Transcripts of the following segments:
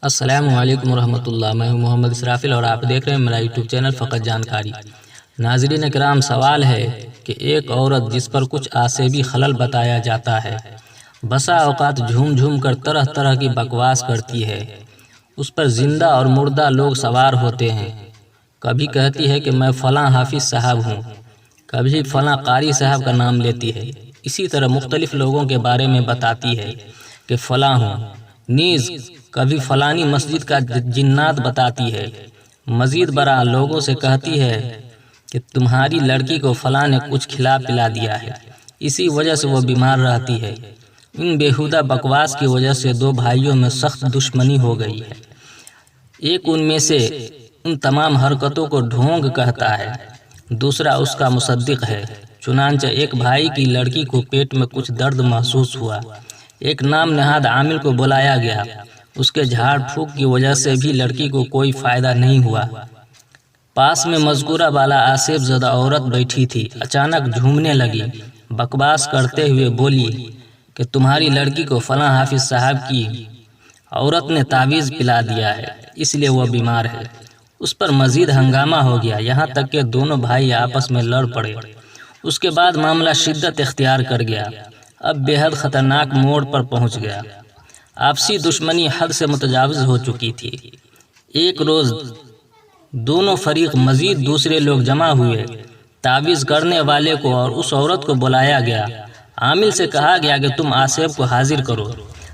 السلام علیکم ورحمۃ اللہ، میں ہوں محمد اسرافیل اور آپ دیکھ رہے ہیں میرا یوٹیوب چینل فقط جانکاری۔ ناظرین کرام، سوال ہے کہ ایک عورت جس پر کچھ آسیبی خلل بتایا جاتا ہے، بسا اوقات جھوم جھوم کر طرح طرح کی بکواس کرتی ہے، اس پر زندہ اور مردہ لوگ سوار ہوتے ہیں۔ کبھی کہتی ہے کہ میں فلاں حافظ صاحب ہوں، کبھی فلاں قاری صاحب کا نام لیتی ہے، اسی طرح مختلف لوگوں کے بارے میں بتاتی ہے کہ فلاں ہوں، نیز کبھی فلانی مسجد کا جنات بتاتی ہے۔ مزید برآں لوگوں سے کہتی ہے کہ تمہاری لڑکی کو فلاں نے کچھ کھلا پلا دیا ہے، اسی وجہ سے وہ بیمار رہتی ہے۔ ان بیہودہ بکواس کی وجہ سے دو بھائیوں میں سخت دشمنی ہو گئی ہے۔ ایک ان میں سے ان تمام حرکتوں کو ڈھونگ کہتا ہے، دوسرا اس کا مصدق ہے۔ چنانچہ ایک بھائی کی لڑکی کو پیٹ میں کچھ درد محسوس ہوا، ایک نام نہاد عامل کو بلایا گیا، اس کے جھاڑ پھونک کی وجہ سے بھی لڑکی کو کوئی فائدہ نہیں ہوا۔ پاس میں مذکورہ بالا آسیب زدہ عورت بیٹھی تھی، اچانک جھومنے لگی، بکواس کرتے ہوئے بولی کہ تمہاری لڑکی کو فلاں حافظ صاحب کی عورت نے تعویذ پلا دیا ہے، اس لیے وہ بیمار ہے۔ اس پر مزید ہنگامہ ہو گیا، یہاں تک کہ دونوں بھائی آپس میں لڑ پڑے۔ اس کے بعد معاملہ شدت اختیار کر گیا، اب بے حد خطرناک موڑ پر پہنچ گیا۔ آپسی دشمنی حد سے متجاوز ہو چکی تھی۔ ایک روز دونوں فریق مزید دوسرے لوگ جمع ہوئے، تعویذ کرنے والے کو اور اس عورت کو بلایا گیا۔ عامل سے کہا گیا کہ تم آسیب کو حاضر کرو،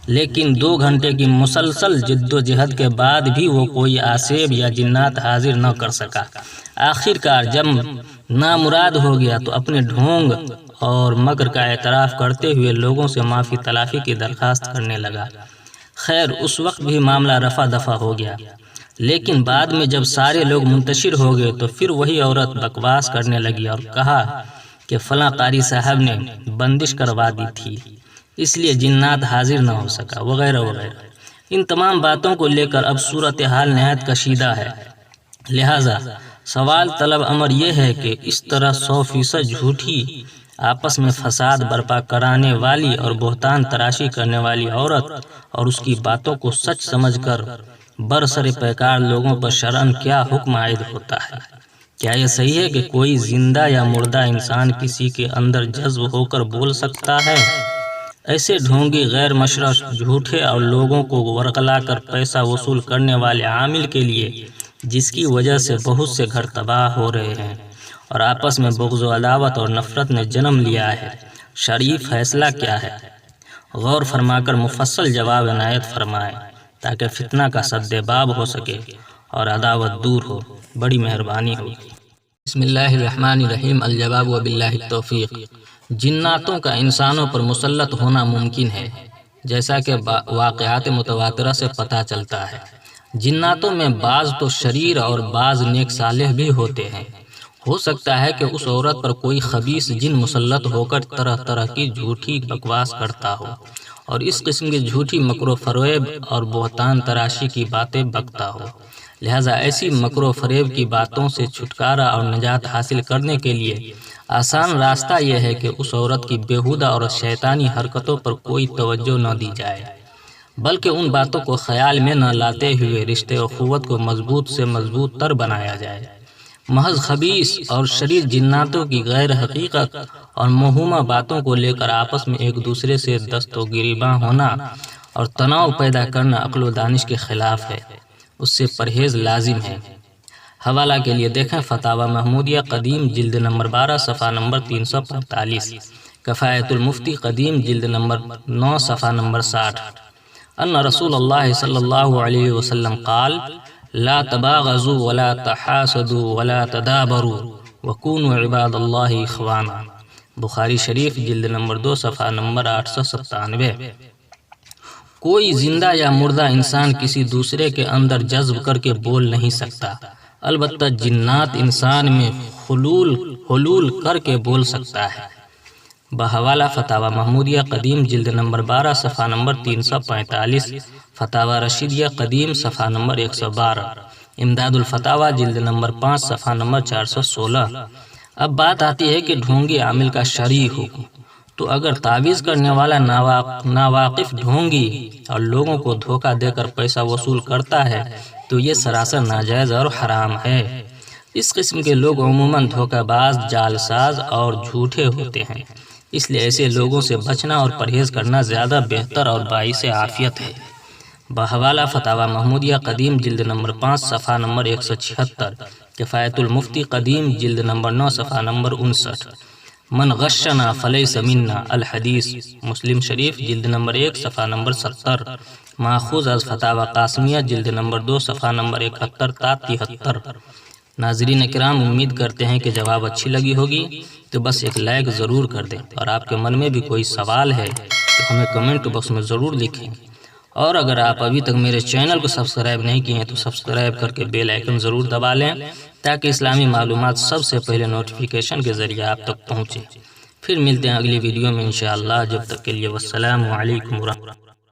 لیکن 2 گھنٹے کی مسلسل جد و جہد کے بعد بھی وہ کوئی آسیب یا جنات حاضر نہ کر سکا۔ آخر کار جب نامراد ہو گیا تو اپنے ڈھونگ اور مکر کا اعتراف کرتے ہوئے لوگوں سے معافی تلافی کی درخواست کرنے لگا۔ خیر، اس وقت بھی معاملہ رفع دفع ہو گیا، لیکن بعد میں جب سارے لوگ منتشر ہو گئے تو پھر وہی عورت بکواس کرنے لگی اور کہا کہ فلاں قاری صاحب نے بندش کروا دی تھی، اس لیے جنات حاضر نہ ہو سکا، وغیرہ وغیرہ۔ ان تمام باتوں کو لے کر اب صورتحال نہایت کشیدہ ہے۔ لہٰذا سوال طلب امر یہ ہے کہ اس طرح 100% جھوٹی، آپس میں فساد برپا کرانے والی اور بہتان تراشی کرنے والی عورت اور اس کی باتوں کو سچ سمجھ کر برسر پیکار لوگوں پر شرعاً کیا حکم عائد ہوتا ہے؟ کیا یہ صحیح ہے کہ کوئی زندہ یا مردہ انسان کسی کے اندر جذب ہو کر بول سکتا ہے؟ ایسے ڈھونگی، غیر مشرع، جھوٹے اور لوگوں کو ورغلا کر پیسہ وصول کرنے والے عامل کے لیے، جس کی وجہ سے بہت سے گھر تباہ ہو رہے ہیں اور آپس میں بغض و عداوت اور نفرت نے جنم لیا ہے، شرعی فیصلہ کیا ہے؟ غور فرما کر مفصل جواب عنایت فرمائیں تاکہ فتنہ کا سد باب ہو سکے اور عداوت دور ہو، بڑی مہربانی ہوگی۔ بسم اللہ الرحمن الرحیم۔ الجواب وباللہ التوفیق۔ جناتوں کا انسانوں پر مسلط ہونا ممکن ہے، جیسا کہ واقعات متواترہ سے پتہ چلتا ہے۔ جناتوں میں بعض تو شریر اور بعض نیک صالح بھی ہوتے ہیں۔ ہو سکتا ہے کہ اس عورت پر کوئی خبیث جن مسلط ہو کر طرح طرح کی جھوٹی بکواس کرتا ہو اور اس قسم کی جھوٹی مکر و فریب اور بہتان تراشی کی باتیں بکتا ہو۔ لہٰذا ایسی مکر و فریب کی باتوں سے چھٹکارا اور نجات حاصل کرنے کے لیے آسان راستہ یہ ہے کہ اس عورت کی بیہودہ اور شیطانی حرکتوں پر کوئی توجہ نہ دی جائے، بلکہ ان باتوں کو خیال میں نہ لاتے ہوئے رشتے اخوت کو مضبوط سے مضبوط تر بنایا جائے۔ محض خبیث اور شریر جناتوں کی غیر حقیقت اور موہومہ باتوں کو لے کر آپس میں ایک دوسرے سے دست و گریباں ہونا اور تناؤ پیدا کرنا عقل و دانش کے خلاف ہے، اس سے پرہیز لازم ہے۔ حوالہ کے لیے دیکھیں فتاوی محمودیہ قدیم جلد نمبر 12 صفحہ نمبر 345، کفایت المفتی قدیم جلد نمبر 9 صفحہ نمبر 60۔ ان رسول اللہ صلی اللہ علیہ وسلم قال لا تباغضوا ولا تحاسدوا ولا تدابروا وكونوا عباد اللہ اخوانا، بخاری شریف جلد نمبر 2 صفحہ نمبر 897۔ کوئی زندہ یا مردہ انسان کسی دوسرے کے اندر جذب کر کے بول نہیں سکتا، البتہ جنات انسان میں حلول کر کے بول سکتا ہے۔ بحوالہ فتاوی محمودیہ قدیم جلد نمبر 12 صفحہ نمبر 345، فتاوی رشیدیہ قدیم صفحہ نمبر 112، امداد الفتاوی جلد نمبر 5 صفحہ نمبر 416۔ اب بات آتی ہے کہ ڈھونگی عامل کا شرعی حکم۔ تو اگر تعویذ کرنے والا ناواقف ڈھونگی اور لوگوں کو دھوکہ دے کر پیسہ وصول کرتا ہے تو یہ سراسر ناجائز اور حرام ہے۔ اس قسم کے لوگ عموماً دھوکہ باز، جعلساز اور جھوٹے ہوتے ہیں، اس لیے ایسے لوگوں سے بچنا اور پرہیز کرنا زیادہ بہتر اور باعث عافیت ہے۔ بحوالہ فتاوی محمودیہ قدیم جلد نمبر 5 صفحہ نمبر 176، کفایت المفتی قدیم جلد نمبر 9 صفحہ نمبر 59، من غشنا فلیس منا الحدیث مسلم شریف جلد نمبر 1 صفحہ نمبر 70، ماخوذ از فتاوی قاسمیہ جلد نمبر 2 صفحہ نمبر 71 تا 73۔ ناظرین کرام، امید کرتے ہیں کہ جواب اچھی لگی ہوگی، تو بس ایک لائک ضرور کر دیں، اور آپ کے من میں بھی کوئی سوال ہے تو ہمیں کمنٹ باکس میں ضرور لکھیں، اور اگر آپ ابھی تک میرے چینل کو سبسکرائب نہیں کیے ہیں تو سبسکرائب کر کے بیل آئیکن ضرور دبا لیں تاکہ اسلامی معلومات سب سے پہلے نوٹیفیکیشن کے ذریعے آپ تک پہنچے۔ پھر ملتے ہیں اگلی ویڈیو میں انشاءاللہ، جب تک کے لیے والسلام علیکم ورحمۃ اللہ۔